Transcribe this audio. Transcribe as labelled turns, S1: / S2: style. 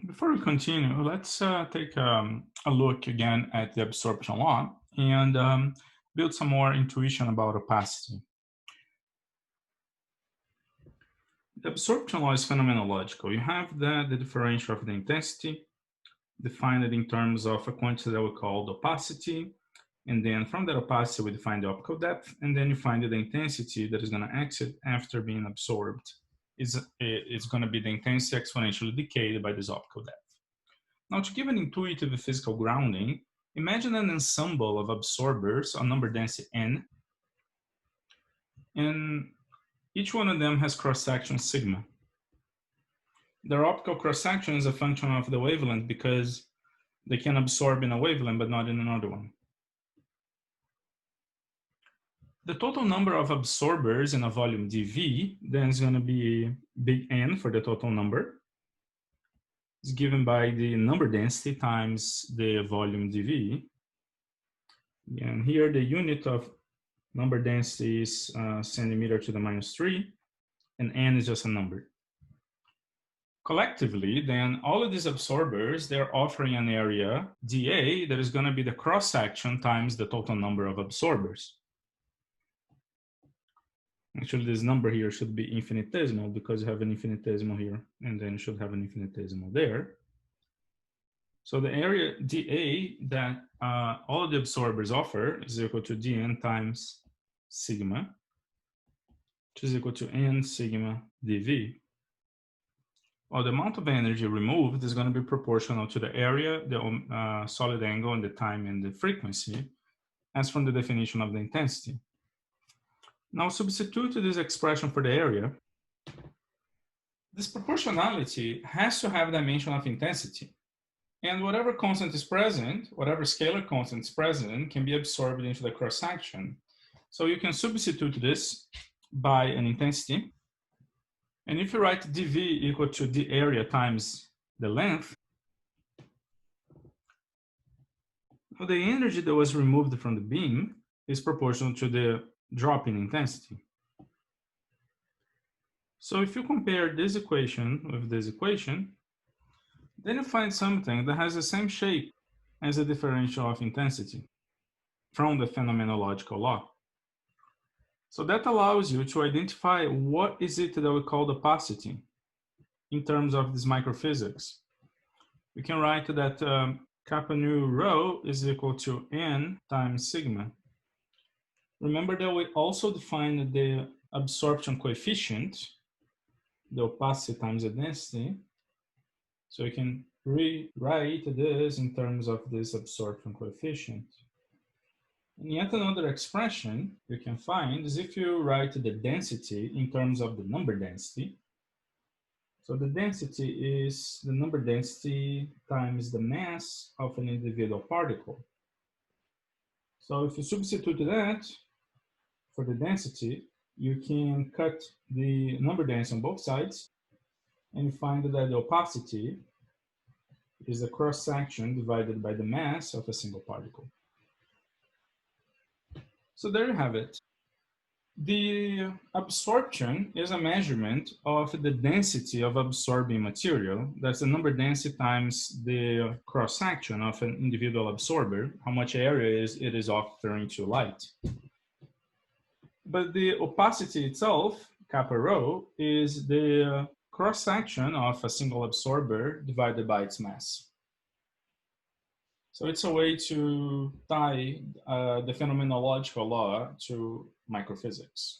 S1: Before we continue, let's take a look again at the absorption law and build some more intuition about opacity. The absorption law is phenomenological. You have the differential of the intensity defined in terms of a quantity that we call opacity, and then from that opacity we define the optical depth, and then you find the intensity that is going to exit after being absorbed. It's going to be the intensity exponentially decayed by this optical depth. Now, to give an intuitive physical grounding, imagine an ensemble of absorbers on number density n, and each one of them has cross-section sigma. Their optical cross-section is a function of the wavelength because they can absorb in a wavelength but not in another one. The total number of absorbers in a volume dV then is going to be big N for the total number. It's given by the number density times the volume dV. And here the unit of number density is centimeter to the -3, and N is just a number. Collectively, then all of these absorbers, they're offering an area dA that is going to be the cross-section times the total number of absorbers. Actually, this number here should be infinitesimal because you have an infinitesimal here, and then you should have an infinitesimal there. So the area dA that all of the absorbers offer is equal to dN times sigma, which is equal to N sigma dV. Well, the amount of energy removed is going to be proportional to the area, the solid angle, and the time and the frequency, as from the definition of the intensity. Now substitute this expression for the area. This proportionality has to have a dimension of intensity. And whatever constant is present, whatever scalar constant is present, can be absorbed into the cross-section. So you can substitute this by an intensity. And if you write dV equal to the area times the length, well, the energy that was removed from the beam is proportional to the drop in intensity. So if you compare this equation with this equation, then you find something that has the same shape as the differential of intensity from the phenomenological law. So that allows you to identify what is it that we call the opacity in terms of this microphysics. We can write that kappa nu rho is equal to N times sigma. Remember that we also defined the absorption coefficient, the opacity times the density. So you can rewrite this in terms of this absorption coefficient. And yet another expression you can find is if you write the density in terms of the number density. So the density is the number density times the mass of an individual particle. So if you substitute that for the density, you can cut the number density on both sides and you find that the opacity is the cross-section divided by the mass of a single particle. So there you have it. The absorption is a measurement of the density of absorbing material. That's the number density times the cross-section of an individual absorber, how much area it is offering to light. But the opacity itself, kappa rho, is the cross-section of a single absorber divided by its mass. So it's a way to tie the phenomenological law to microphysics.